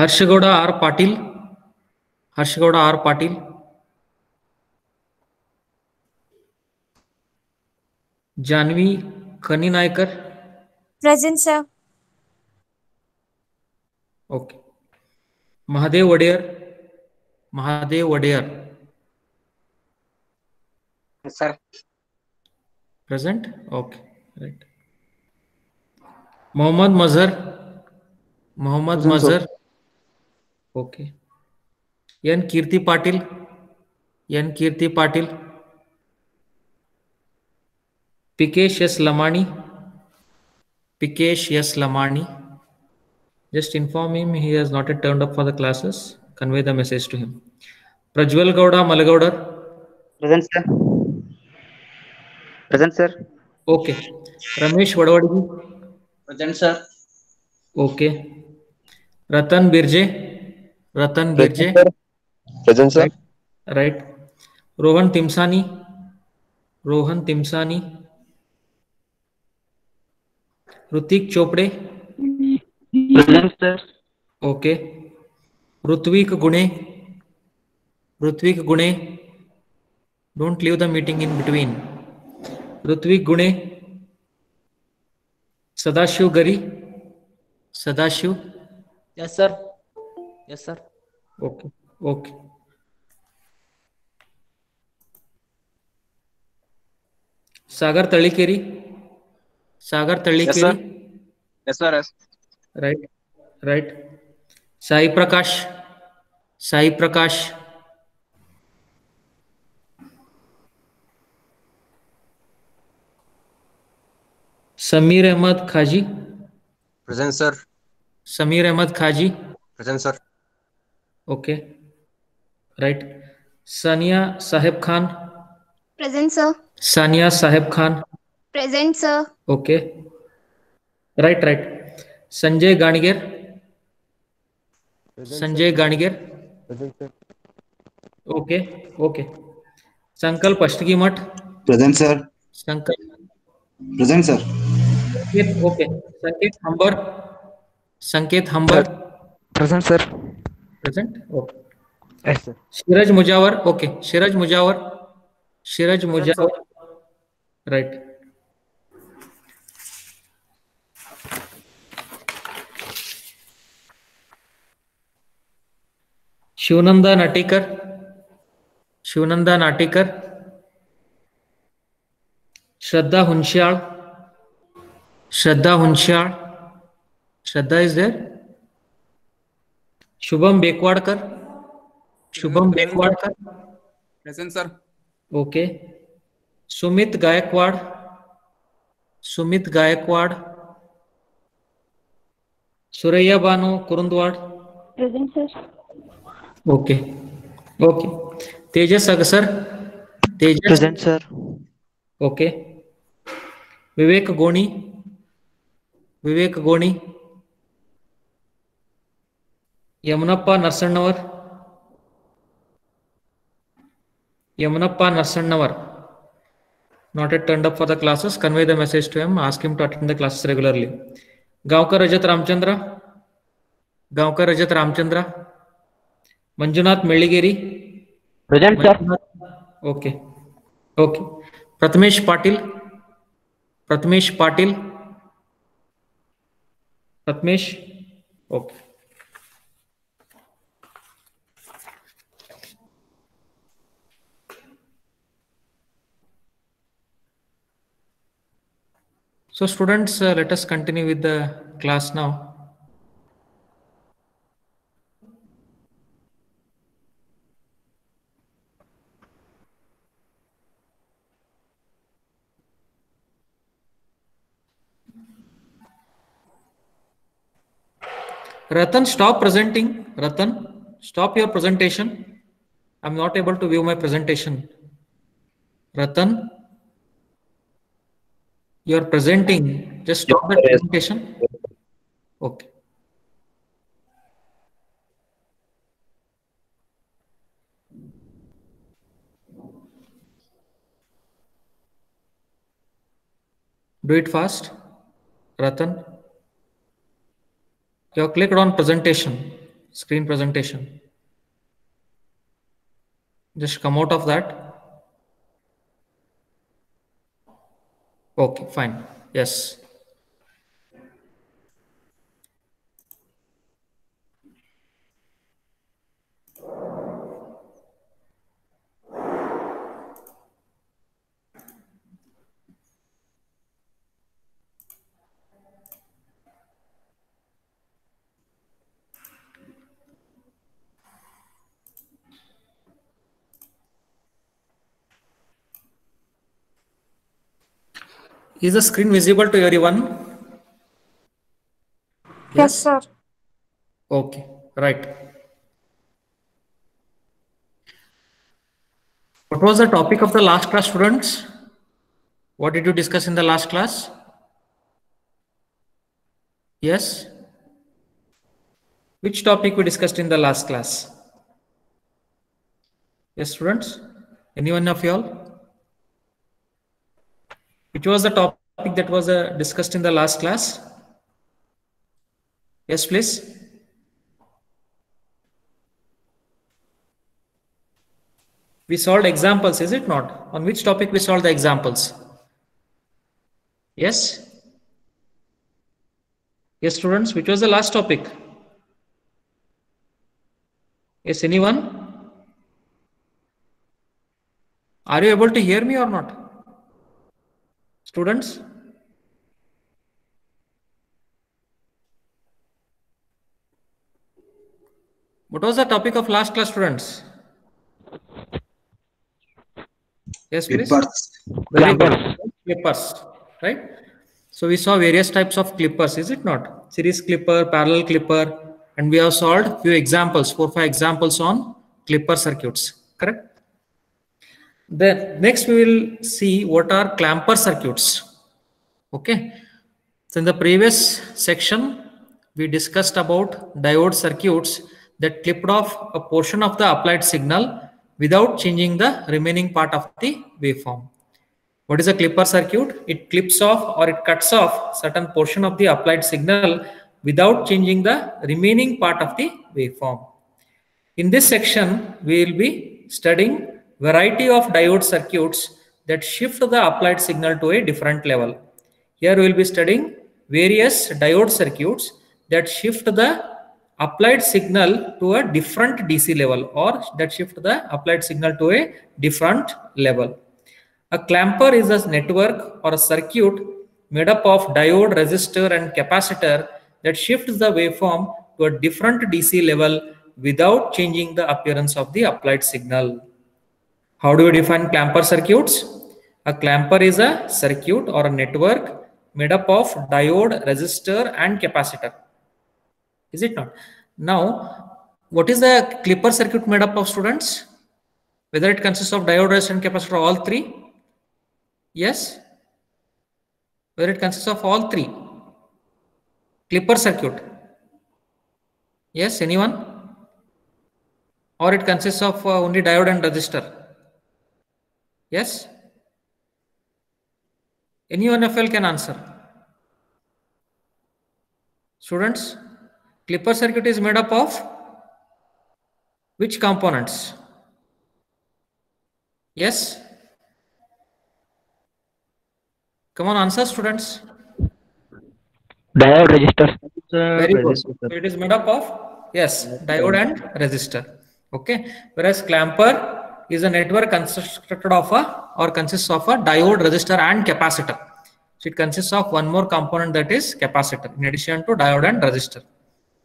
हर्षगौड R Patil. Harshgoud R Patil. Janavi Khani Nayakar. Present, sir. Okay. Mahadev Wadeyar. Mahadev Wadeyar. Sir. Present. Okay, right. Mohammad Mazhar. Mohammad Mazhar. Okay. N Keerthi Patil. N Keerthi Patil. Pikesh S Lamani. Pikesh S Lamani. Just inform him he has not yet turned up for the classes. Convey the message to him. Prajwal Gowda Malagaudar. Present, sir. Present, sir. Okay. Ramesh Vadavadi. Present, sir. Okay. Ratan Birje. Ratan Birje. Present, sir. Right. Rohan Timsani. Rohan Timsani. Rutik Chopde. Present, sir. Okay. Rutvik Gune. Rutvik Gune. Don't leave the meeting in between. Rutvik Gune. Sadashiv Gari. Sadashiv. Yes, sir. Yes, sir. Okay. Okay. Sagar Talikeri. Sagar Talikeri. Yes, sir. Yes. Right. Right. Sai Prakash. Sai Prakash. Sameer Ahmed Khazi. Present, sir. Sameer Ahmed Khazi. Present, sir. Okay. Right. Saniya Saheb Khan. Present, sir. Saniya Saheb Khan. Present, sir. Okay. Right. Right. Sanjay Ganager. Sanjay Ganager. Present, sir. Okay. Okay. Sankalp Ashtagi Math. Present, sir. Sankalp. Present, sir. Sanket. Okay. Sanket Hambar. Sanket Hambar. Present, sir. Present. Okay. Yes, sir. शिरज Mujawar. Okay. Shiraj Mujawar. Shiraj Mujawar. Right. Shivananda Natekar. Shivananda Natekar. Shraddha Hunshiyal. Shraddha Hunshiyal. Shraddha is there. Shubham Bekwadkar. Shubham Bekwadkar. Present, sir. Okay. Sumit Gaikwad. Sumit Gaikwad. Suraiya Bano Kurundwad. Present, sir. Okay. Okay. Tejas Agasar. Tejas. Present, sir. Okay. Vivek Goni. Vivek गोणी. यमुनप्पा नरसण्णवर. यमुनप्पा नरसण्णवर. Not yet turned up for the classes. Convey the message to him. Ask him to attend the classes regularly. Gavkar Rajat Ramachandra. Gaokar Rajat Ramachandra. Manjunath Melligeri. Present, sir. Okay. Okay. Prathamesh Patil. Prathamesh Patil. Prathamesh. Okay. So students, let us continue with the class now. Ratan, stop presenting. Ratan, stop your presentation. I'm not able to view my presentation. Ratan, you are presenting. Just stop the presentation. Okay. Do it fast. Ratan, you have clicked on presentation. screen presentation. Just come out of that. Okay, fine. Yes. Is the screen visible to everyone? Yes, sir. Okay, right. What was the topic of the last class, students? What did you discuss in the last class? Yes? Which topic we discussed in the last class? Yes, students? Anyone of you all? Which was the topic that was discussed in the last class? Yes, please. We solved examples, is it not? On which topic we solved the examples? Yes? Yes, students, which was the last topic? Yes, anyone? Are you able to hear me or not? Students? What was the topic of last class, students? Yes, please. Clippers. Very good. Clippers, right? So we saw various types of clippers, is it not? Series clipper, parallel clipper, and we have solved few examples, 4 or 5 examples on clipper circuits, correct? Then next we will see what are clamper circuits. Okay. So in the previous section, we discussed about diode circuits that clipped off a portion of the applied signal without changing the remaining part of the waveform. What is a clipper circuit? It clips off or it cuts off certain portion of the applied signal without changing the remaining part of the waveform. In this section, we will be studying variety of diode circuits that shift the applied signal to a different level. Here we will be studying various diode circuits that shift the applied signal to a different DC level, or that shift the applied signal to a different level. A clamper is a network or a circuit made up of diode, resistor and capacitor that shifts the waveform to a different DC level without changing the appearance of the applied signal. How do we define clamper circuits? A clamper is a circuit or a network made up of diode, resistor and capacitor. Is it not? Now, what is the clipper circuit made up of, students? Whether it consists of diode, resistor and capacitor, all three? Yes? Whether it consists of all three? Clipper circuit? Yes, anyone? Or it consists of only diode and resistor? Yes? Anyone of you can answer. Students, clipper circuit is made up of which components? Yes? Come on, answer, students. Diode resistor. Very good. So it is made up of, yes, diode and resistor. Okay. Whereas clamper is a network constructed of consists of a diode, resistor and capacitor. So it consists of one more component, that is capacitor, in addition to diode and resistor.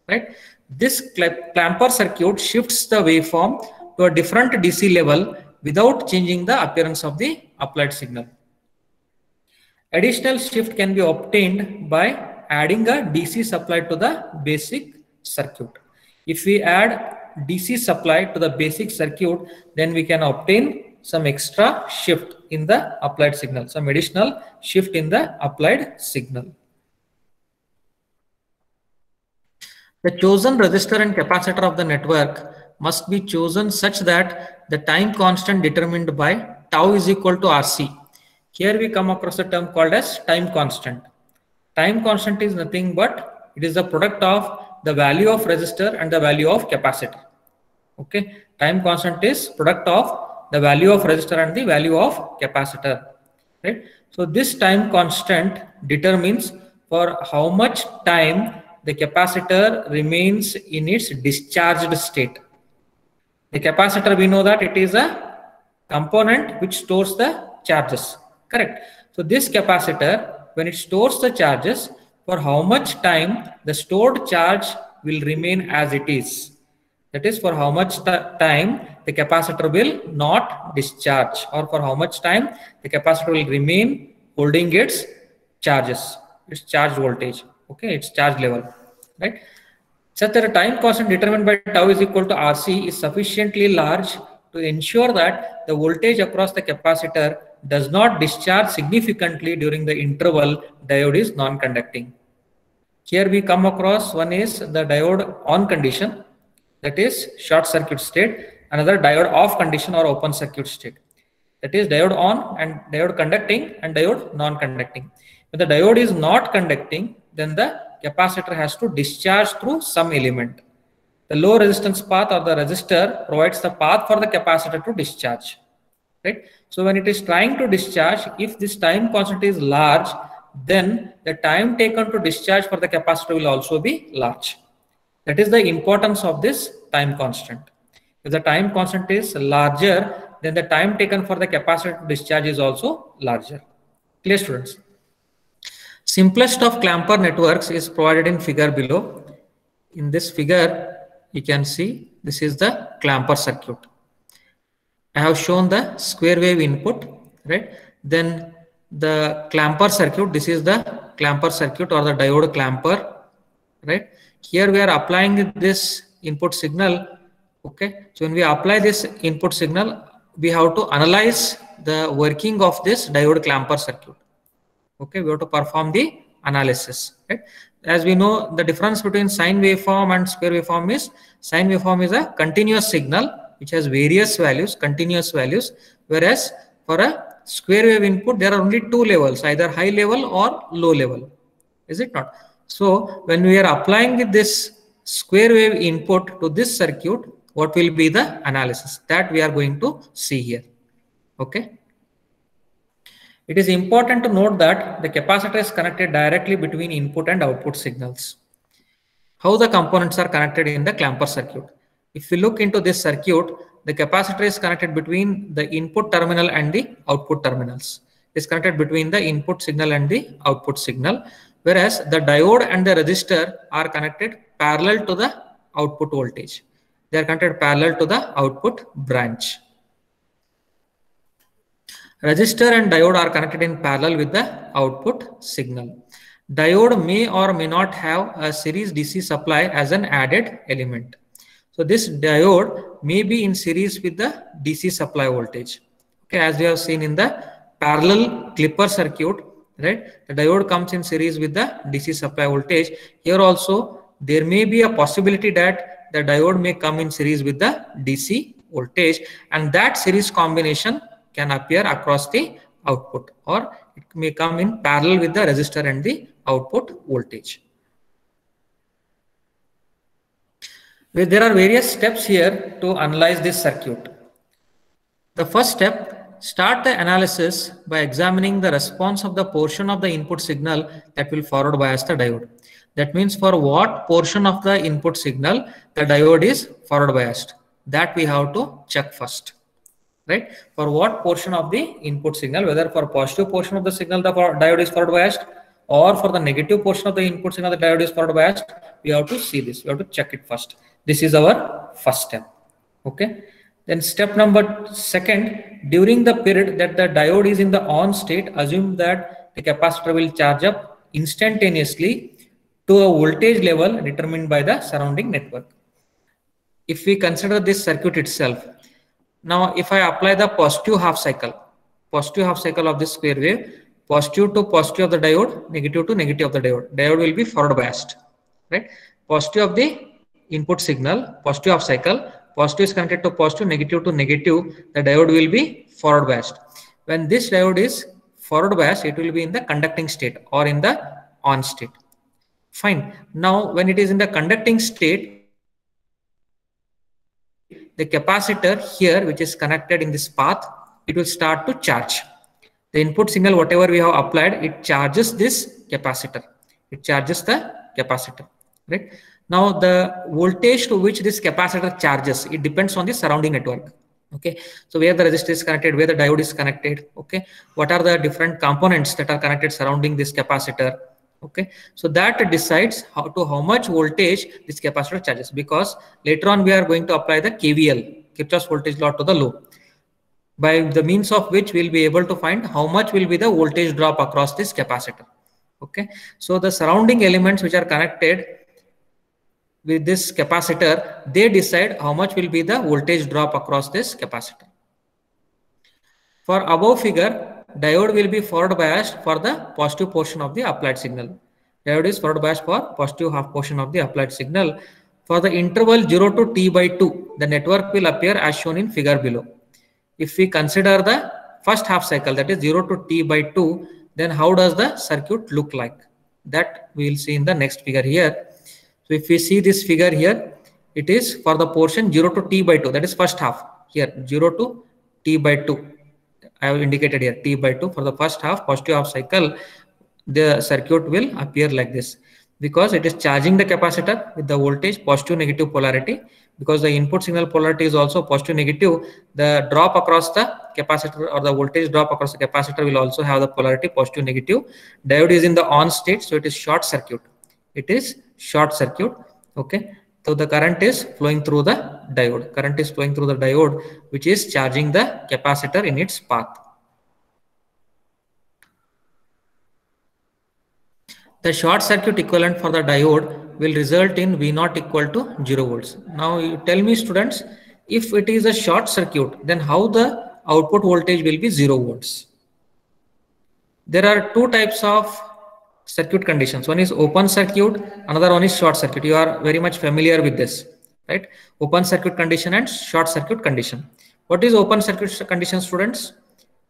Right. This clamper circuit shifts the waveform to a different DC level without changing the appearance of the applied signal. Additional shift can be obtained by adding a DC supply to the basic circuit. If we add DC supply to the basic circuit, then we can obtain some extra shift in the applied signal, some additional shift in the applied signal. The chosen resistor and capacitor of the network must be chosen such that the time constant determined by tau is equal to RC. Here we come across a term called as time constant. Time constant is nothing but it is the product of the value of resistor and the value of capacitor. Okay, time constant is product of the value of resistor and the value of capacitor, right? So this time constant determines for how much time the capacitor remains in its discharged state. The capacitor, we know that it is a component which stores the charges, correct? So this capacitor, when it stores the charges, for how much time the stored charge will remain as it is. That is, for how much time the capacitor will not discharge, or for how much time the capacitor will remain holding its charges, its charge voltage, okay, its charge level, right? Such that a time constant determined by tau is equal to RC is sufficiently large to ensure that the voltage across the capacitor does not discharge significantly during the interval diode is non-conducting. Here we come across one is the diode on condition, that is short circuit state, another diode off condition or open circuit state, that is diode on and diode conducting and diode non-conducting. When the diode is not conducting, then the capacitor has to discharge through some element. The low resistance path or the resistor provides the path for the capacitor to discharge, right? So when it is trying to discharge, if this time constant is large, then the time taken to discharge for the capacitor will also be large. That is the importance of this time constant. If the time constant is larger, then the time taken for the capacitor to discharge is also larger. Clear, students? Simplest of clamper networks is provided in figure below. In this figure, you can see this is the clamper circuit. I have shown the square wave input, right? Then the clamper circuit, this is the clamper circuit or the diode clamper, right? Here we are applying this input signal, okay? So when we apply this input signal, we have to analyze the working of this diode clamper circuit. Okay, we have to perform the analysis, right? As we know, the difference between sine waveform and square waveform is, sine waveform is a continuous signal which has various values, continuous values, whereas for a square wave input, there are only two levels, either high level or low level, is it not? So when we are applying this square wave input to this circuit, what will be the analysis? That we are going to see here, okay? It is important to note that the capacitor is connected directly between input and output signals. How the components are connected in the clamper circuit? If we look into this circuit, the capacitor is connected between the input terminal and the output terminals. It is connected between the input signal and the output signal, whereas the diode and the resistor are connected parallel to the output voltage. They are connected parallel to the output branch. Resistor and diode are connected in parallel with the output signal. Diode may or may not have a series DC supply as an added element. So this diode may be in series with the DC supply voltage. Okay, as we have seen in the parallel clipper circuit, right? The diode comes in series with the DC supply voltage. Here also there may be a possibility that the diode may come in series with the DC voltage, and that series combination can appear across the output, or it may come in parallel with the resistor and the output voltage. There are various steps here to analyze this circuit. The first step, start the analysis by examining the response of the portion of the input signal that will forward bias the diode. That means for what portion of the input signal the diode is forward biased. That we have to check first, right? For what portion of the input signal, whether for positive portion of the signal the diode is forward biased, or for the negative portion of the input signal the diode is forward biased, we have to see this. We have to check it first. This is our first step. Okay. Then step number second, during the period that the diode is in the on state, assume that the capacitor will charge up instantaneously to a voltage level determined by the surrounding network. If we consider this circuit itself, now if I apply the positive half cycle of this square wave, positive to positive of the diode, negative to negative of the diode will be forward biased, right? Positive of the input signal, positive half cycle, positive is connected to positive, negative to negative, the diode will be forward biased. When this diode is forward biased, it will be in the conducting state or in the on state. Fine. Now, when it is in the conducting state, the capacitor here, which is connected in this path, it will start to charge. The input signal, whatever we have applied, it charges this capacitor. It charges the capacitor, right? Now, the voltage to which this capacitor charges, it depends on the surrounding network. Okay, so where the resistor is connected, where the diode is connected, okay, what are the different components that are connected surrounding this capacitor, okay, so that decides how much voltage this capacitor charges, because later on we are going to apply the KVL, Kirchhoff's voltage law, to the loop, by the means of which we'll be able to find how much will be the voltage drop across this capacitor. Okay, so the surrounding elements which are connected with this capacitor, they decide how much will be the voltage drop across this capacitor. For above figure, diode will be forward biased for the positive portion of the applied signal. Diode is forward biased for positive half portion of the applied signal. For the interval 0 to t by 2, the network will appear as shown in figure below. If we consider the first half cycle, that is 0 to t by 2, then how does the circuit look like? That we will see in the next figure here. So if we see this figure here, it is for the portion 0 to t by 2, that is first half. Here 0 to t by 2, I have indicated here t by 2 for the first half, positive half cycle. The circuit will appear like this, because it is charging the capacitor with the voltage positive negative polarity. Because the input signal polarity is also positive negative, the drop across the capacitor, or the voltage drop across the capacitor, will also have the polarity positive negative. Diode is in the on state, so it is short circuit. It is short circuit. Okay, so the current is flowing through the diode. Current is flowing through the diode, which is charging the capacitor in its path. The short circuit equivalent for the diode will result in V0 equal to 0 volts. Now you tell me, students, if it is a short circuit, then how the output voltage will be 0 volts? There are two types of circuit conditions. One is open circuit, another one is short circuit. You are very much familiar with this, right? Open circuit condition and short circuit condition. What is open circuit condition, students?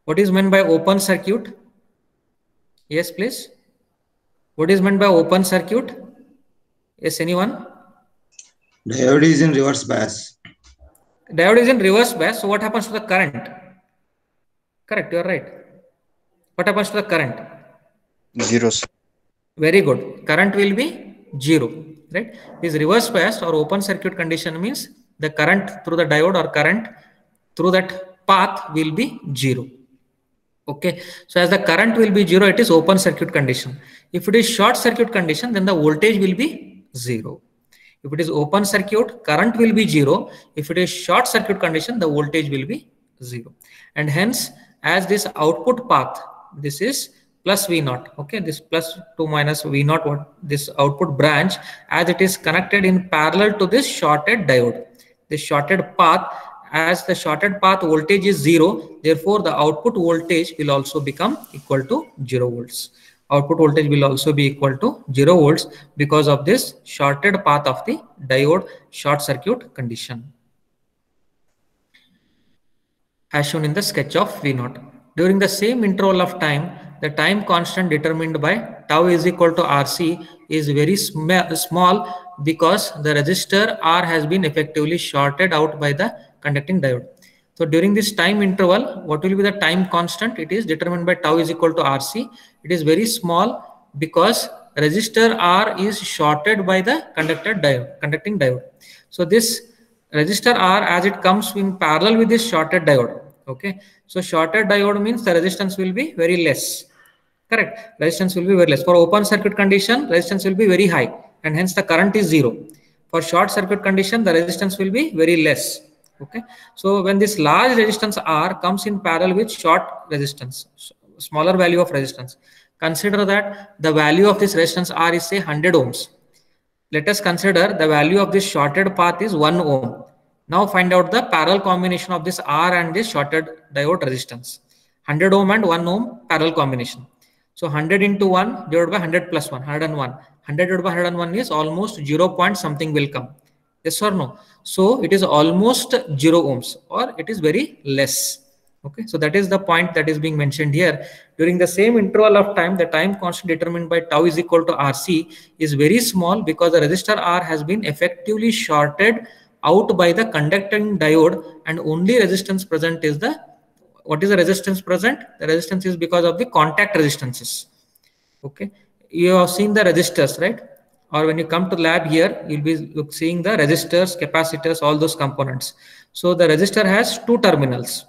What is meant by open circuit? Yes, please. What is meant by open circuit? Yes, anyone? Diode is in reverse bias. Diode is in reverse bias. So what happens to the current? Correct, you are right. What happens to the current? Zeros. Very good. Current will be 0, right? This reverse bias or open circuit condition means the current through the diode or current through that path will be 0. Okay, so as the current will be 0, it is open circuit condition. If it is short circuit condition, then the voltage will be 0. If it is open circuit, current will be 0. If it is short circuit condition, the voltage will be 0. And hence, as this output path, this is plus V0. Okay, this plus to minus V0, what this output branch, as it is connected in parallel to this shorted diode. This shorted path, as the shorted path voltage is 0, therefore the output voltage will also become equal to 0 volts. Output voltage will also be equal to 0 volts because of this shorted path of the diode short circuit condition, as shown in the sketch of V0. During the same interval of time, the time constant determined by tau is equal to RC is very small, because the resistor R has been effectively shorted out by the conducting diode. So during this time interval, what will be the time constant? It is determined by tau is equal to RC. It is very small because resistor R is shorted by the conducting diode. So this resistor R, as it comes in parallel with this shorted diode. Okay, so shorted diode means the resistance will be very less. Correct, resistance will be very less. For open circuit condition, resistance will be very high, and hence the current is 0. For short circuit condition, the resistance will be very less. Okay, so when this large resistance R comes in parallel with short resistance, smaller value of resistance, consider that the value of this resistance R is say 100 ohms. Let us consider the value of this shorted path is 1 ohm. Now find out the parallel combination of this R and this shorted diode resistance. 100 ohm and 1 ohm parallel combination. So 100 into 1 divided by 100 plus 1, 101. 100 divided by 101 is almost 0 point something will come. Yes or no? So it is almost 0 ohms, or it is very less. Okay, so that is the point that is being mentioned here. During the same interval of time, the time constant determined by tau is equal to RC is very small because the resistor R has been effectively shorted out by the conducting diode, and only resistance present is the, what is the resistance present? The resistance is because of the contact resistances. Okay, you have seen the resistors, right? Or when you come to lab here, you'll be seeing the resistors, capacitors, all those components. So the resistor has two terminals.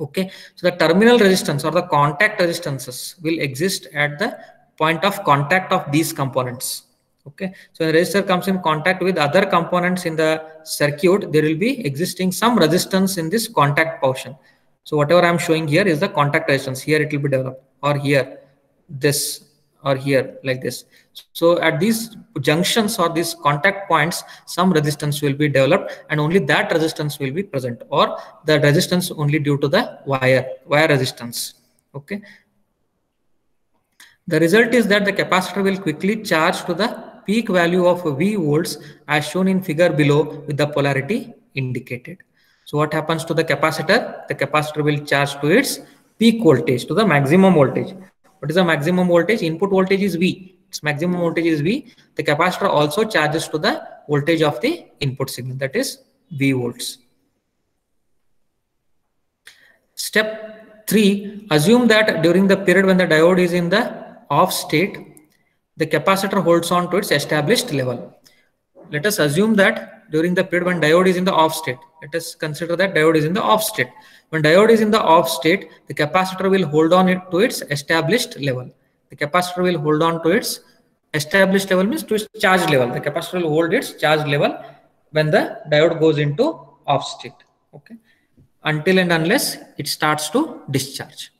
Okay, so the terminal resistance or the contact resistances will exist at the point of contact of these components. Okay, so when the resistor comes in contact with other components in the circuit, there will be existing some resistance in this contact portion. So whatever I'm showing here is the contact resistance. Here it will be developed, or here, this, or here, like this. So at these junctions or these contact points, some resistance will be developed, and only that resistance will be present, or the resistance only due to the wire resistance. Okay. The result is that the capacitor will quickly charge to the peak value of V volts as shown in figure below with the polarity indicated. So what happens to the capacitor? The capacitor will charge to its peak voltage, to the maximum voltage. What is the maximum voltage? Input voltage is V. Its maximum voltage is V. The capacitor also charges to the voltage of the input signal, that is V volts. Step 3. Assume that during the period when the diode is in the off state, the capacitor holds on to its established level. Let us assume that during the period when diode is in the off state, let us consider that diode is in the off state. When diode is in the off state, the capacitor will hold on to its established level. The capacitor will hold on to its established level, means to its charge level. The capacitor will hold its charge level when the diode goes into off state. Okay, until and unless it starts to discharge.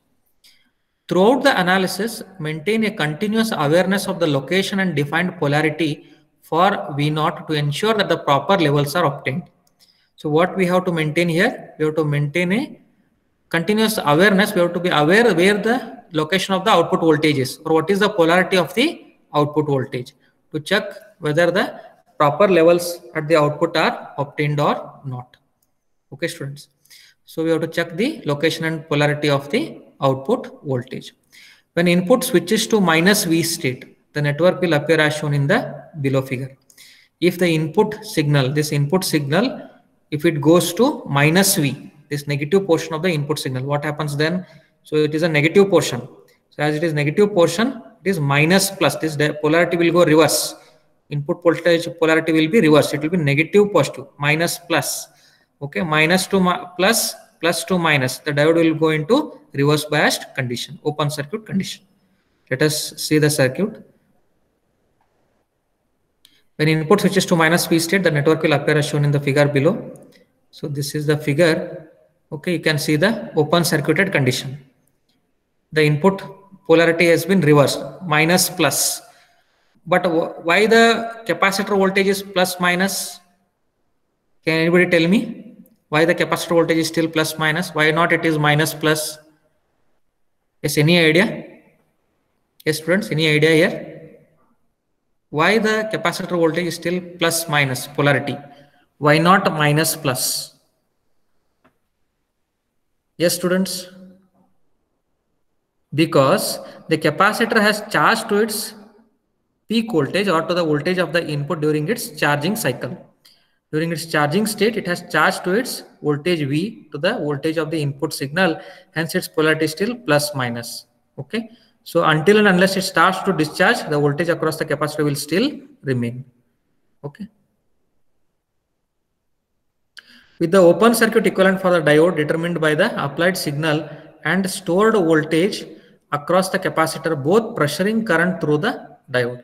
Throughout the analysis, maintain a continuous awareness of the location and defined polarity for V0 to ensure that the proper levels are obtained. So what we have to maintain here? We have to maintain a continuous awareness. We have to be aware where the location of the output voltage is, or what is the polarity of the output voltage, to check whether the proper levels at the output are obtained or not. Okay, students. So we have to check the location and polarity of the output voltage. When input switches to minus V state, the network will appear as shown in the below figure. If the input signal, this input signal, if it goes to minus V, this negative portion of the input signal, what happens then? So it is a negative portion. So as it is negative portion, it is minus plus. This polarity will go reverse. Input voltage polarity will be reversed. It will be negative positive, minus plus. Okay, minus to plus, plus to minus. The diode will go into reverse biased condition, open circuit condition. Let us see the circuit. When input switches to minus V state, the network will appear as shown in the figure below. So this is the figure. Okay, you can see the open circuited condition. The input polarity has been reversed, minus plus. But why the capacitor voltage is plus minus? Can anybody tell me? Why the capacitor voltage is still plus minus? Why not it is minus plus? Yes, any idea? Yes, students, any idea here? Why the capacitor voltage is still plus minus polarity? Why not minus plus? Yes, students? Because the capacitor has charged to its peak voltage or to the voltage of the input during its charging cycle. During its charging state, it has charged to its voltage V to the voltage of the input signal. Hence, its polarity is still plus minus. Okay. So until and unless it starts to discharge, the voltage across the capacitor will still remain. Okay. With the open circuit equivalent for the diode determined by the applied signal and stored voltage across the capacitor, both pressuring current through the diode.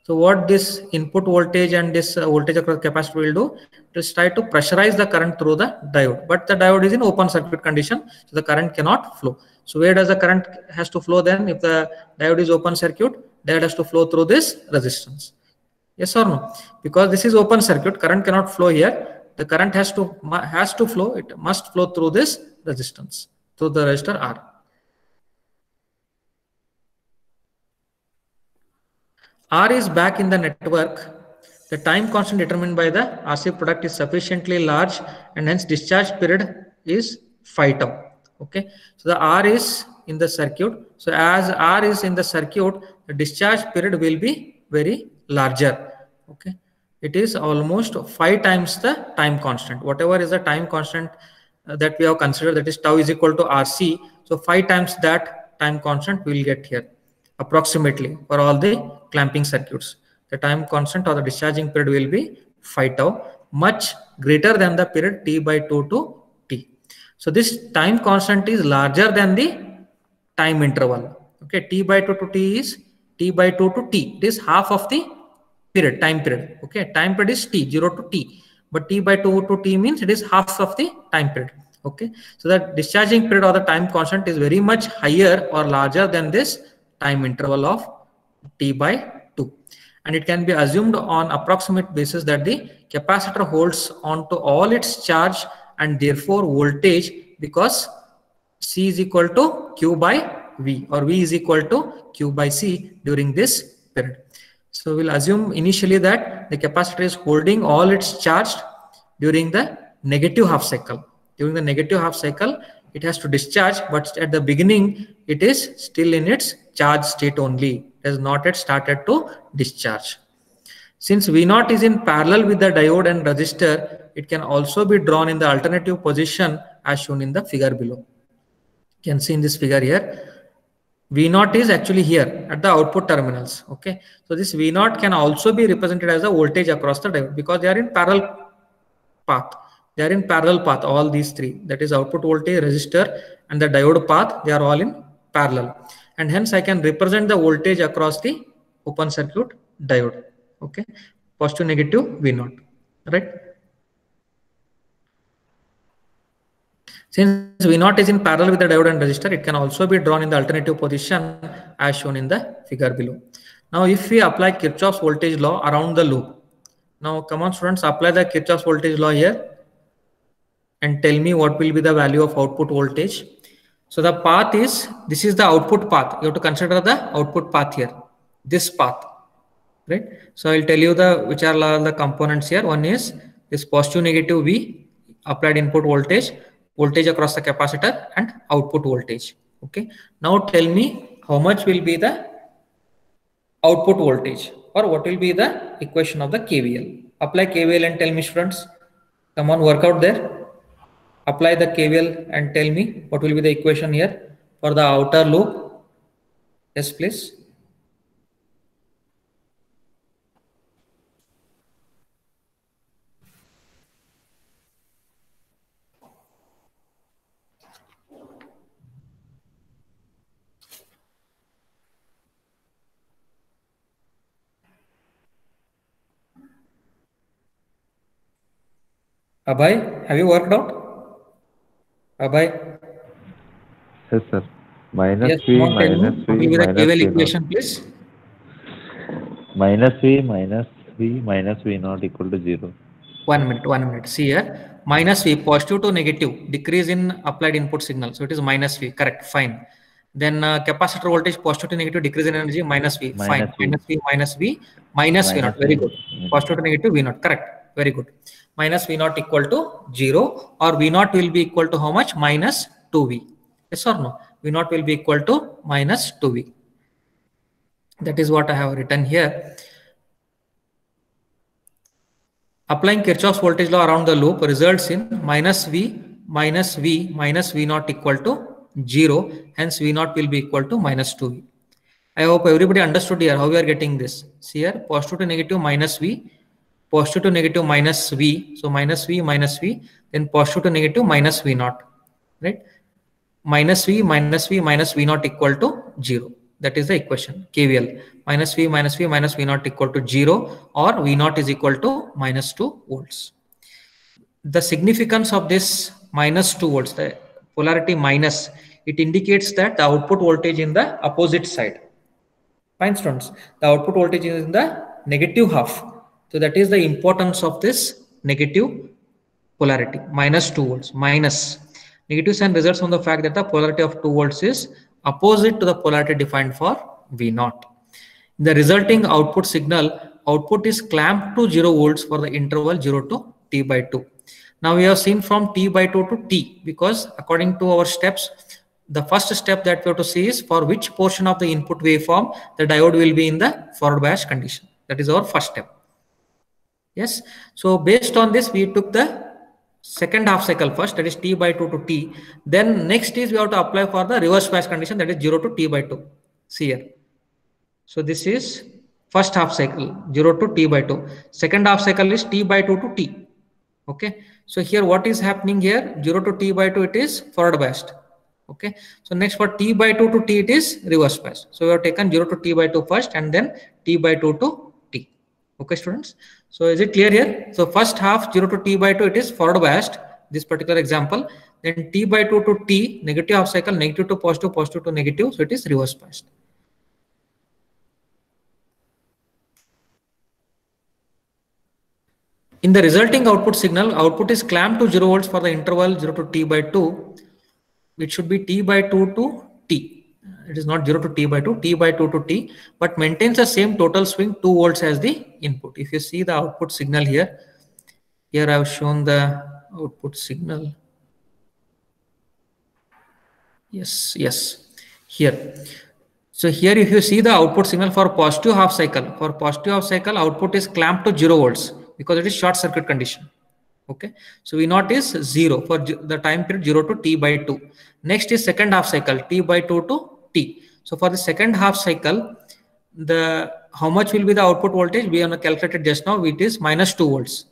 So what this input voltage and this voltage across the capacitor will do, it will try to pressurize the current through the diode. But the diode is in open circuit condition, so the current cannot flow. So where does the current has to flow then? If the diode is open circuit, diode has to flow through this resistance. Yes or no? Because this is open circuit, current cannot flow here. The current has to flow. It must flow through this resistance, through the resistor R. R is back in the network. The time constant determined by the RC product is sufficiently large, and hence discharge period is phi tau. Okay, so the R is in the circuit. So as R is in the circuit, the discharge period will be very larger. Okay, it is almost 5 times the time constant. Whatever is the time constant that we have considered, that is tau is equal to RC. So 5 times that time constant we will get here approximately for all the clamping circuits. The time constant or the discharging period will be 5 tau, much greater than the period T by 2 to T. So this time constant is larger than the time interval. Okay, T by 2 to T is T by 2 to T. It is half of the period, time period. Okay, time period is T, 0 to T. But T by 2 to T means it is half of the time period. Okay, so the discharging period or the time constant is very much higher or larger than this time interval of T by 2. And it can be assumed on approximate basis that the capacitor holds on to all its charge and therefore voltage, because C is equal to Q by V or V is equal to Q by C during this period. So we'll assume initially that the capacitor is holding all its charge during the negative half cycle. During the negative half cycle, it has to discharge, but at the beginning, it is still in its charge state only. It has not yet started to discharge. Since V0 is in parallel with the diode and resistor, it can also be drawn in the alternative position as shown in the figure below. You can see in this figure here, V0 is actually here at the output terminals. Okay, so this V0 can also be represented as a voltage across the diode because they are in parallel path. They are in parallel path, all these three, that is output voltage, resistor and the diode path, they are all in parallel. And hence I can represent the voltage across the open circuit diode. Okay, positive, negative, V0, right? Since V0 is in parallel with the diode and resistor, it can also be drawn in the alternative position as shown in the figure below. Now, if we apply Kirchhoff's voltage law around the loop, now come on students, apply the Kirchhoff's voltage law here and tell me what will be the value of output voltage. So the path is, this is the output path. You have to consider the output path here, this path, right? So I'll tell you which are the components here. One is this positive, negative V, applied input voltage, voltage across the capacitor and output voltage. Okay, now tell me how much will be the output voltage or what will be the equation of the KVL. Apply KVL and tell me students. Come on, work out there. Apply the KVL and tell me what will be the equation here for the outer loop. Yes, please. Abhay, have you worked out? Abhay? Yes, sir. Minus Yes, V, now tell me, minus what will V, be the minus KVL V equation, naught. please? Minus V, minus V, minus V naught equal to 0. 1 minute. See here, minus V, positive to negative, decrease in applied input signal. So it is minus V, correct, fine. Then capacitor voltage, positive to negative, decrease in energy, minus V, fine. Minus V. Minus V, minus V naught, very good. V. Positive to negative, V naught, correct, very good. Minus V naught equal to 0, or V naught will be equal to how much? Minus 2V. Yes or no? V naught will be equal to minus 2V. That is what I have written here. Applying Kirchhoff's voltage law around the loop results in minus V minus V naught equal to 0. Hence V naught will be equal to minus 2V. I hope everybody understood here how we are getting this. See here, positive to negative minus V, positive to negative minus V. So minus V, then positive to negative minus V naught, right? Minus V minus V naught equal to 0. That is the equation, KVL. Minus V naught equal to 0, or V naught is equal to minus 2 volts. The significance of this minus 2 volts, the polarity minus, it indicates that the output voltage in the opposite side. Fine students, the output voltage is in the negative half. So that is the importance of this negative polarity, minus 2 volts, minus. Negative sign results from the fact that the polarity of 2 volts is opposite to the polarity defined for V naught. In the resulting output signal, output is clamped to 0 volts for the interval 0 to T by 2. Now we have seen from T by 2 to T, because according to our steps, The first step that we have to see is for which portion of the input waveform the diode will be in the forward bias condition. That is our first step. Yes. So based on this, we took the second half cycle first, that is T by 2 to T. Then next is we have to apply for the reverse bias condition, that is 0 to T by 2. See here. So this is first half cycle, 0 to T by 2. Second half cycle is T by 2 to T. Okay. So here what is happening here? 0 to T by 2, it is forward biased. Okay. So next for T by 2 to T, it is reverse biased. So we have taken 0 to T by 2 first and then T by 2 to T. Okay, students. So is it clear here? So first half 0 to T by 2, it is forward biased, this particular example. Then T by 2 to T, negative half cycle, negative to positive, positive to negative. So it is reverse biased. In the resulting output signal, output is clamped to 0 volts for the interval 0 to T by 2. It should be T by 2 to T. It is not 0 to T by 2, T by 2 to T, but maintains the same total swing 2 volts as the input. If you see the output signal here, I have shown the output signal. Yes, here. So here if you see the output signal for positive half cycle, output is clamped to 0 volts because it is short circuit condition. Okay, so V0 is 0 for the time period 0 to T by 2. Next is second half cycle, T by 2 to T. So for the second half cycle, how much will be the output voltage? We have calculated just now. It is minus 2 volts.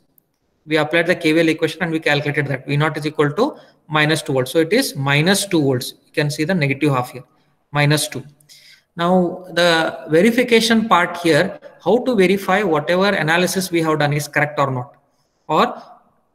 We applied the KVL equation and we calculated that V0 is equal to minus 2 volts. So it is minus 2 volts. You can see the negative half here, minus 2. Now the verification part here, how to verify whatever analysis we have done is correct or not, or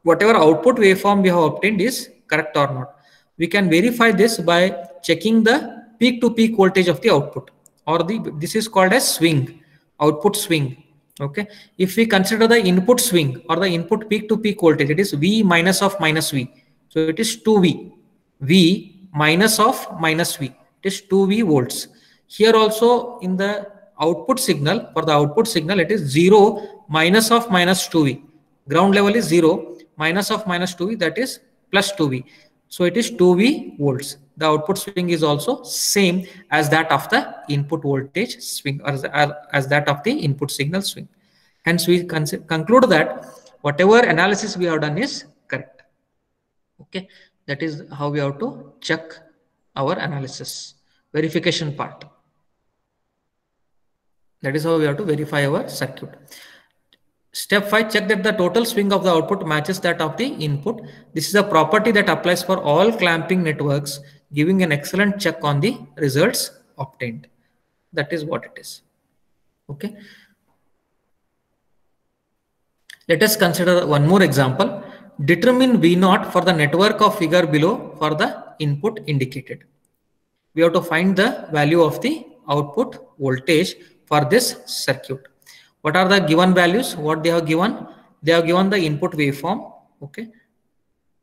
whatever output waveform we have obtained is correct or not. We can verify this by checking the peak to peak voltage of the output, or this is called as swing, output swing. Okay, if we consider the input swing or the input peak to peak voltage, it is V minus of minus V. So it is 2V, V minus of minus V, it is 2V volts. Here also in the output signal, for the output signal, it is 0 minus of minus 2V. Ground level is 0, minus of minus 2V, that is plus 2V. So it is 2V volts. The output swing is also same as that of the input voltage swing, or as that of the input signal swing. Hence we conclude that whatever analysis we have done is correct. Okay, that is how we have to check our analysis, verification part. That is how we have to verify our circuit. Step 5, check that the total swing of the output matches that of the input. This is a property that applies for all clamping networks, giving an excellent check on the results obtained. That is what it is. Okay. Let us consider one more example. Determine V0 for the network of figure below for the input indicated. We have to find the value of the output voltage for this circuit. What are the given values? What they have given? They have given the input waveform. Okay.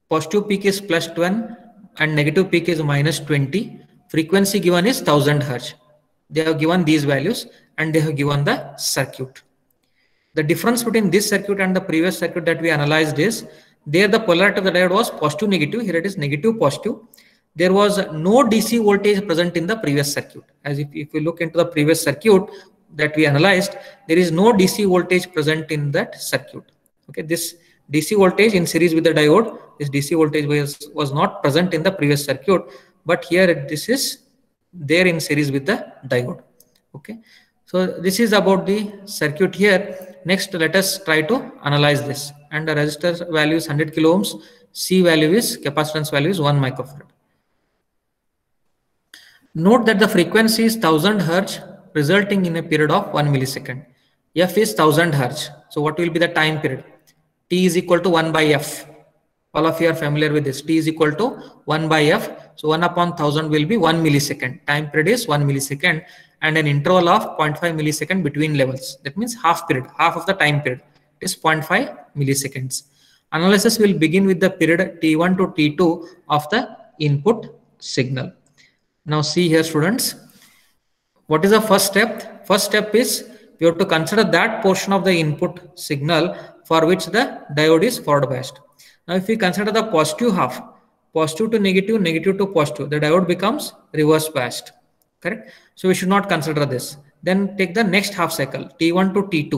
Positive peak is plus 10 and negative peak is minus 20. Frequency given is 1000 Hz. They have given these values and they have given the circuit. The difference between this circuit and the previous circuit that we analyzed is, there the polarity of the diode was positive negative. Here it is negative positive. There was no DC voltage present in the previous circuit. As if you look into the previous circuit that we analyzed, there is no DC voltage present in that circuit. Okay, this DC voltage in series with the diode, this DC voltage was not present in the previous circuit, but here this is there in series with the diode. Okay, so this is about the circuit here. Next, let us try to analyze this. And the resistor value is 100 kilo ohms. C value is, capacitance value is 1 microfarad. Note that the frequency is 1000 Hz, resulting in a period of 1 millisecond. F is 1000 Hz. So what will be the time period? T is equal to 1 by F. All of you are familiar with this. T is equal to 1 by F. So 1 upon 1000 will be 1 millisecond. Time period is 1 millisecond and an interval of 0.5 millisecond between levels. That means half period, half of the time period. It is 0.5 milliseconds. Analysis will begin with the period T1 to T2 of the input signal. Now see here, students. What is the first step? First step is we have to consider that portion of the input signal for which the diode is forward biased. Now if we consider the positive positive to negative, negative to positive, the diode becomes reverse biased. Correct? So we should not consider this. Then take the next half cycle, T1 to T2.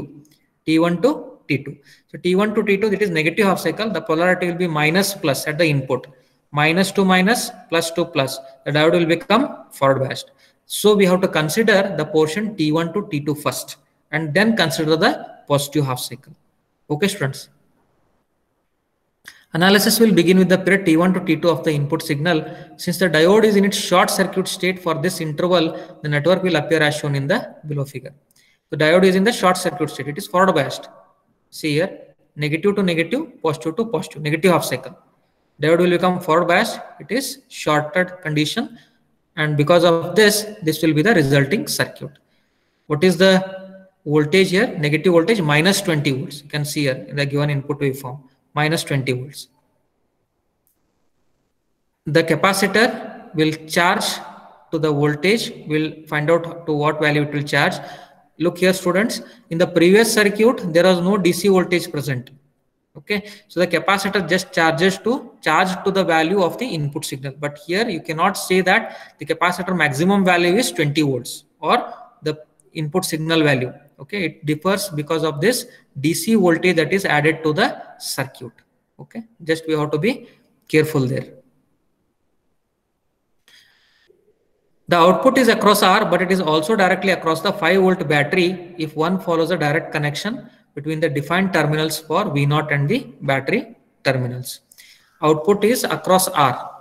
T1 to T2. So T1 to T2, it is negative half cycle. The polarity will be minus plus at the input. Minus to minus, plus to plus. The diode will become forward biased. So we have to consider the portion T1 to T2 first, and then consider the positive half cycle. Okay, students. Analysis will begin with the period T1 to T2 of the input signal. Since the diode is in its short circuit state for this interval, the network will appear as shown in the below figure. The diode is in the short circuit state. It is forward biased. See here, negative to negative, positive to positive, negative half cycle. Diode will become forward biased. It is shorted condition, and because of this will be the resulting circuit. What is the voltage here? Negative voltage minus 20 volts. You can see here in the given input waveform, minus 20 volts. The capacitor will charge to the voltage. We'll find out to what value it will charge. Look here, students, in the previous circuit, there was no DC voltage present. Okay, so the capacitor just charge to the value of the input signal. But here you cannot say that the capacitor maximum value is 20 volts or the input signal value. Okay, it differs because of this DC voltage that is added to the circuit. Okay, just we have to be careful there. The output is across R, but it is also directly across the 5-volt battery if one follows a direct connection between the defined terminals for V0 and the battery terminals. Output is across R,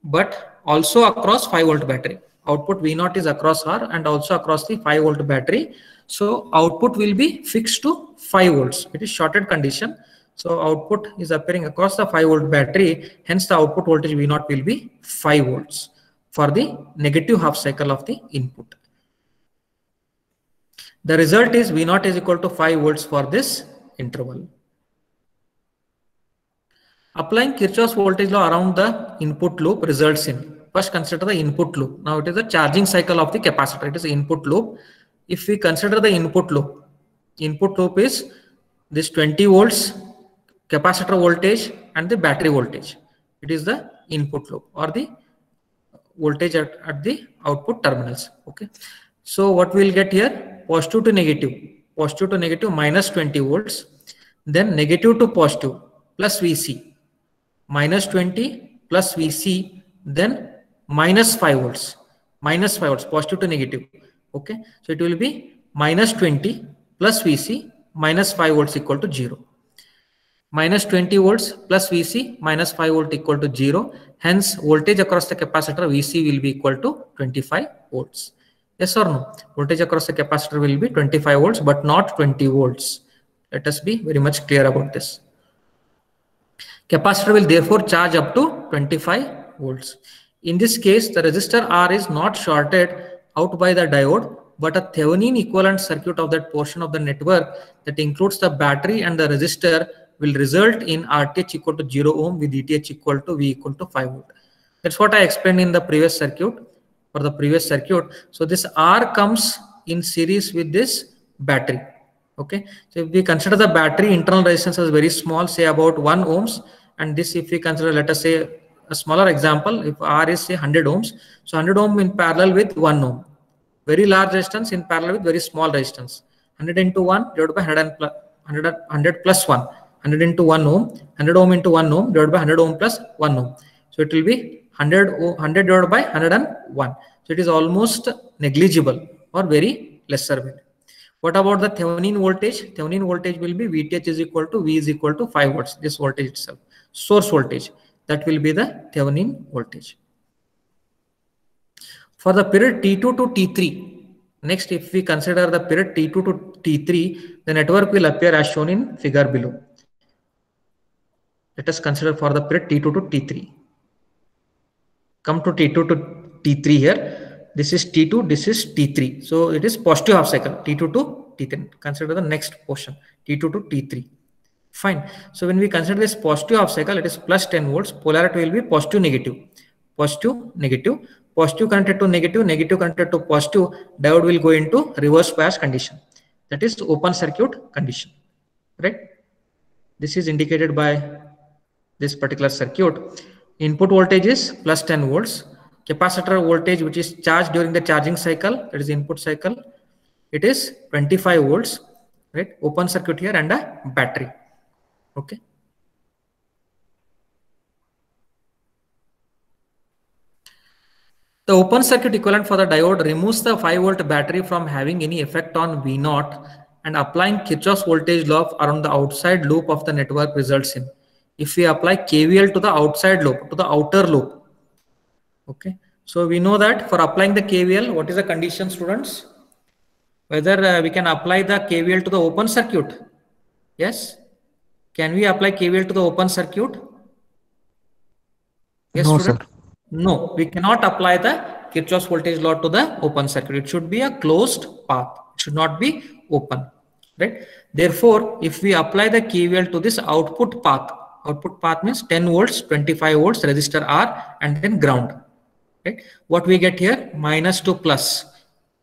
but also across 5-volt battery. Output V0 is across R and also across the 5-volt battery. So output will be fixed to 5 volts. It is shorted condition. So output is appearing across the 5-volt battery. Hence the output voltage V0 will be 5 volts for the negative half cycle of the input. The result is V0 is equal to 5 volts for this interval. Applying Kirchhoff's voltage law around the input loop results in, first consider the input loop. Now it is the charging cycle of the capacitor. It is the input loop. If we consider the input loop is this 20 volts capacitor voltage and the battery voltage. It is the input loop or the voltage at the output terminals. Okay, so what we will get here, positive to negative minus 20 volts, then negative to positive plus VC, minus 20 plus VC, then minus 5 volts, positive to negative. Okay, so it will be minus 20 plus VC minus 5 volts equal to 0. Minus 20 volts plus VC minus 5 volt equal to 0. Hence, voltage across the capacitor VC will be equal to 25 volts. Yes or no? Voltage across the capacitor will be 25 volts, but not 20 volts. Let us be very much clear about this. Capacitor will therefore charge up to 25 volts. In this case, the resistor R is not shorted out by the diode, but a Thevenin equivalent circuit of that portion of the network that includes the battery and the resistor will result in RTH equal to 0 ohm with ETH equal to V equal to 5 volt. That's what I explained in the previous circuit. For the previous circuit, so this R comes in series with this battery. Okay, so if we consider the battery internal resistance as very small, say about 1 ohms, and this if we consider, let us say a smaller example, if R is say 100 ohms, so 100 ohm in parallel with 1 ohm, very large resistance in parallel with very small resistance. 100 into 1 divided by 100 plus 1. 100 into 1 ohm, 100 ohm into 1 ohm divided by 100 ohm plus 1 ohm. So it will be 100 divided by 101. So it is almost negligible or very lesser value. What about the Thevenin voltage? Thevenin voltage will be VTH is equal to V is equal to 5 volts. This voltage itself, source voltage, that will be the Thevenin voltage. For the period T2 to T3, next if we consider the period T2 to T3, the network will appear as shown in figure below. Let us consider for the period T2 to T3. Come to T2 to T3 here. This is T2, this is T3. So it is positive half cycle, T2 to T3. Consider the next portion, T2 to T3. Fine. So when we consider this positive half cycle, it is plus 10 volts. Polarity will be positive, negative. Positive, negative. Positive connected to negative, negative connected to positive. Diode will go into reverse bias condition. That is open circuit condition. Right? This is indicated by this particular circuit. Input voltage is plus 10 volts. Capacitor voltage, which is charged during the charging cycle, that is input cycle, it is 25 volts, right? Open circuit here and a battery. Okay. The open circuit equivalent for the diode removes the 5 volt battery from having any effect on V0, and applying Kirchhoff's voltage law around the outside loop of the network results in. If we apply KVL to the outside loop, to the outer loop, okay. So we know that for applying the KVL, what is the condition, students? Whether we can apply the KVL to the open circuit. Yes. Can we apply KVL to the open circuit? Yes, No, student? sir. No, we cannot apply the Kirchhoff's voltage law to the open circuit. It should be a closed path. It should not be open, right? Therefore, if we apply the KVL to this output path means 10 volts, 25 volts, resistor R, and then ground, right? What we get here? Minus to plus,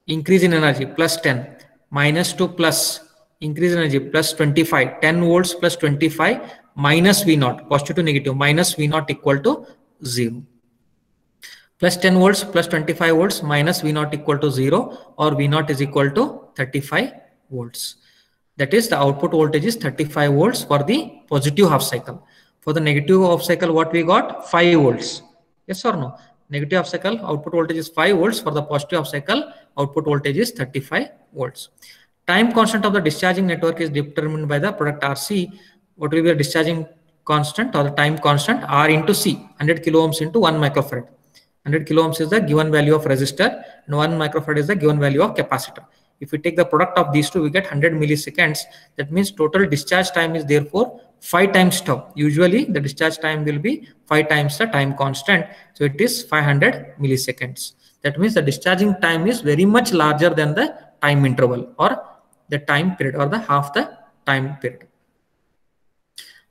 increase in energy, plus 10, minus to plus, increase in energy, plus 25, 10 volts plus 25, minus V0, positive to negative, minus V0 equal to 0. Plus 10 volts plus 25 volts minus V0 equal to 0, or V0 is equal to 35 volts. That is, the output voltage is 35 volts for the positive half cycle. For the negative half cycle, what we got? 5 volts. Yes or no? Negative half cycle output voltage is 5 volts. For the positive half cycle, output voltage is 35 volts. Time constant of the discharging network is determined by the product RC. What will be the discharging constant or the time constant? R into C, 100 kilo ohms into 1 microfarad. 100 kilo ohms is the given value of resistor and 1 microfarad is the given value of capacitor. If we take the product of these two, we get 100 milliseconds. That means total discharge time is therefore 5 times tau. Usually the discharge time will be 5 times the time constant. So it is 500 milliseconds. That means the discharging time is very much larger than the time interval or the time period or the half the time period.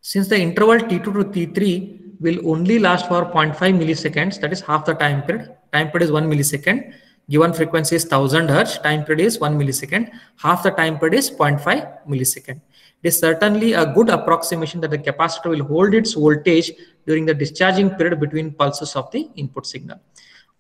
Since the interval T2 to T3 will only last for 0.5 milliseconds, that is half the time period. Time period is 1 millisecond. Given frequency is 1000 Hz. Time period is 1 millisecond. Half the time period is 0.5 millisecond. It is certainly a good approximation that the capacitor will hold its voltage during the discharging period between pulses of the input signal.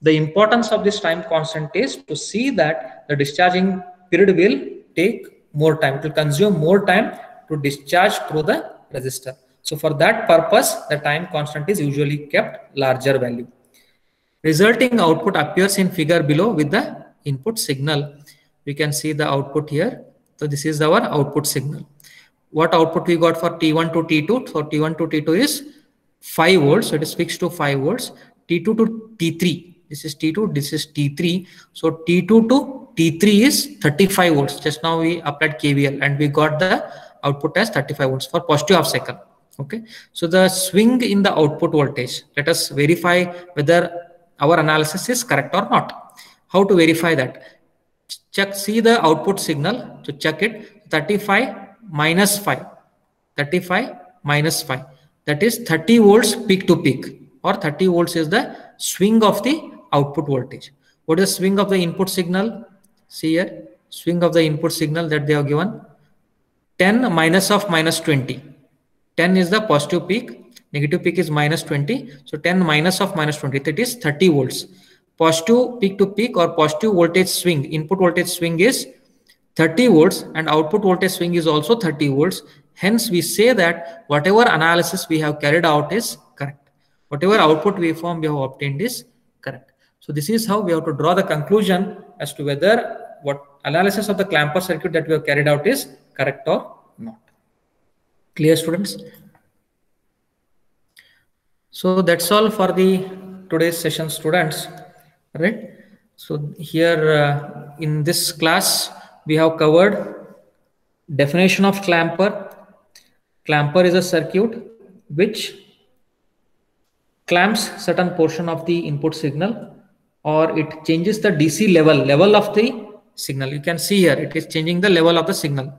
The importance of this time constant is to see that the discharging period will take more time. It will consume more time to discharge through the resistor. So for that purpose, the time constant is usually kept larger value. Resulting output appears in figure below with the input signal. We can see the output here. So this is our output signal. What output we got for T1 to T2? So T1 to T2 is 5 volts. So it is fixed to 5 volts. T2 to T3. This is T2. This is T3. So T2 to T3 is 35 volts. Just now we applied KVL and we got the output as 35 volts for positive half cycle. Okay. So the swing in the output voltage. Let us verify whether our analysis is correct or not. How to verify that? See the output signal to check it. 35 minus 5. 35 minus 5. That is 30 volts peak to peak, or 30 volts is the swing of the output voltage. What is the swing of the input signal? See here, swing of the input signal that they have given. 10 minus of minus 20. 10 is the positive peak. Negative peak is minus 20. So 10 minus of minus 20, that is 30 volts. Positive peak to peak or positive voltage swing, input voltage swing is 30 volts and output voltage swing is also 30 volts. Hence we say that whatever analysis we have carried out is correct. Whatever output waveform we have obtained is correct. So this is how we have to draw the conclusion as to whether what analysis of the clamper circuit that we have carried out is correct or not. Clear, students? So that's all for the today's session, students, right? So here in this class we have covered definition of clamper. Clamper is a circuit which clamps certain portion of the input signal, or it changes the DC level of the signal. You can see here it is changing the level of the signal.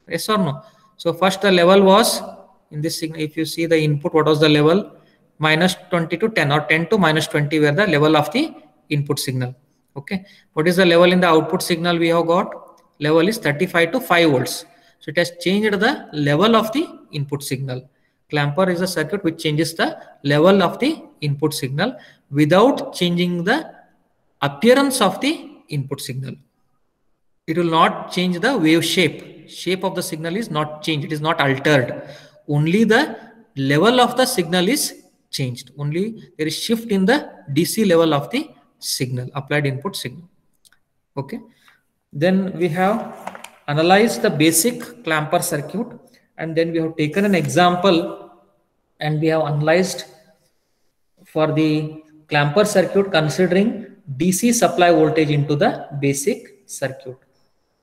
Yes or no? So first the level was in this signal. If you see the input, what was the level? Minus 20 to 10 or 10 to minus 20 were the level of the input signal. Okay. What is the level in the output signal we have got? Level is 35 to 5 volts. So it has changed the level of the input signal. Clamper is a circuit which changes the level of the input signal without changing the appearance of the input signal. It will not change the wave shape. Shape of the signal is not changed. It is not altered. Only the level of the signal is changed. Only there is shift in the DC level of the signal, applied input signal. Okay. Then we have analyzed the basic clamper circuit, and then we have taken an example and we have analyzed for the clamper circuit considering DC supply voltage into the basic circuit.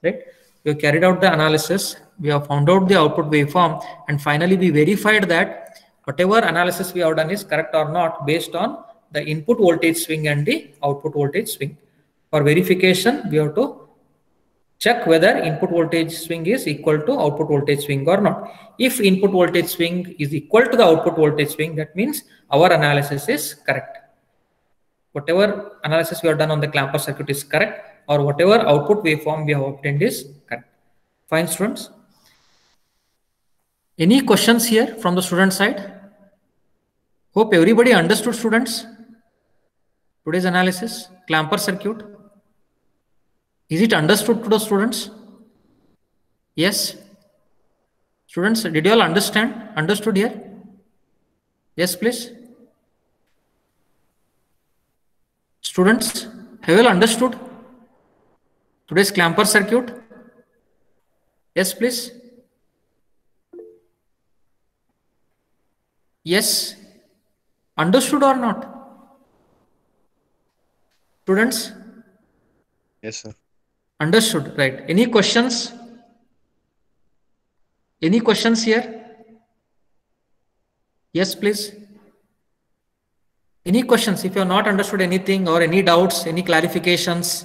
Right? We have carried out the analysis, we have found out the output waveform, and finally we verified that whatever analysis we have done is correct or not based on the input voltage swing and the output voltage swing. For verification, we have to check whether input voltage swing is equal to output voltage swing or not. If input voltage swing is equal to the output voltage swing, that means our analysis is correct. Whatever analysis we have done on the clamper circuit is correct, or whatever output waveform we have obtained is correct. Fine, students. Any questions here from the student side? Hope everybody understood, students, today's analysis, clamper circuit. Is it understood to the students? Yes. Students, did you all understood here? Yes, please. Students, have you all understood today's clamper circuit? Yes, please. Yes. Understood or not? Students? Yes, sir. Understood, right? Any questions? Any questions here? Yes, please. Any questions? If you have not understood anything or any doubts, any clarifications,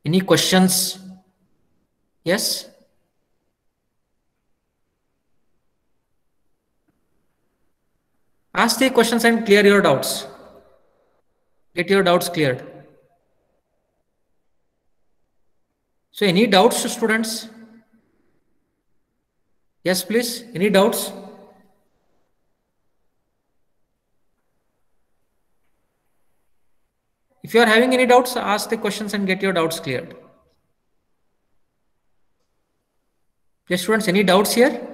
any questions? Yes? Ask the questions and clear your doubts. Get your doubts cleared. So any doubts, students? Yes, please. Any doubts? If you are having any doubts, ask the questions and get your doubts cleared. Yes, students, any doubts here?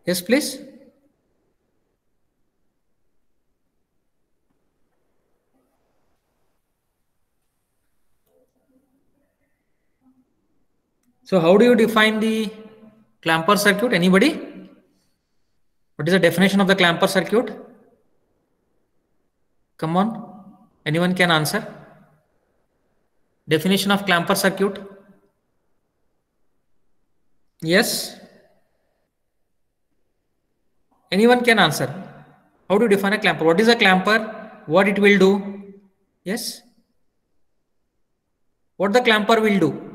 Yes, please. So how do you define the clamper circuit? Anybody? What is the definition of the clamper circuit? Come on. Anyone can answer? Definition of clamper circuit? Yes? Anyone can answer. How do you define a clamper? What is a clamper? What it will do? Yes? What the clamper will do?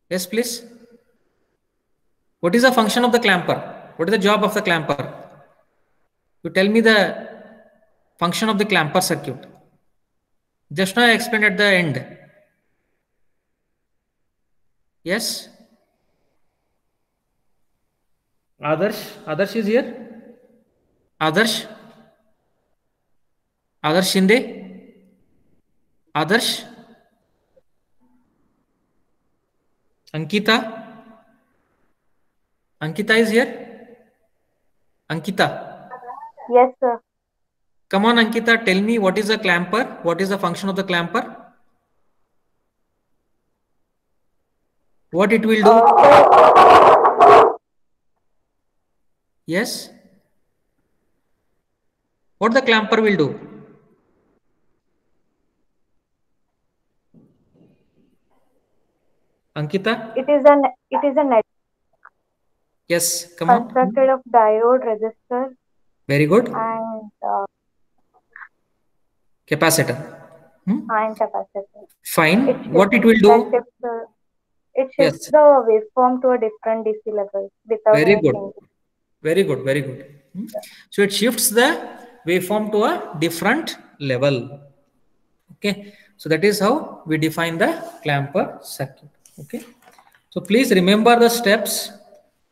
Yes, please. What is the function of the clamper? What is the job of the clamper? You tell me the function of the clamper circuit. Just now I explained at the end. Yes? Adarsh is here? Adarsh Shinde? Adarsh? Ankita is here? Ankita? Yes, sir. Come on, Ankita, tell me what is a clamper? What is the function of the clamper? What it will do? Yes? What the clamper will do? Ankita? It is a net Yes, come on. constructed of diode, resistor, Very good. and Capacitor. and capacitor. Fine. What it will do? It shifts Yes. the waveform to a different DC level without Very any good. change. Very good. Very good. So it shifts the waveform to a different level. Okay. So that is how we define the clamper circuit. Okay. So please remember the steps.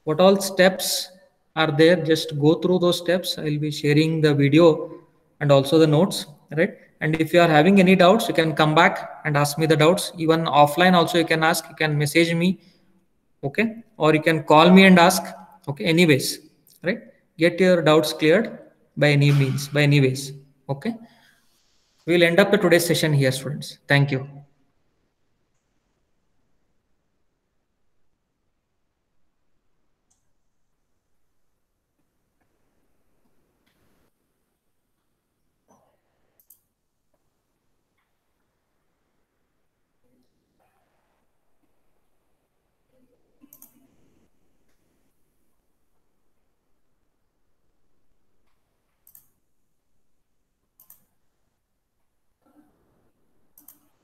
What all steps are there, just go through those steps. I'll be sharing the video and also the notes, right? And if you are having any doubts, you can come back and ask me the doubts. Even offline also you can ask, you can message me, okay? Or you can call me and ask, okay? Anyways, right? Get your doubts cleared by any means, by any ways, okay? We'll end up the today's session here, students. Thank you.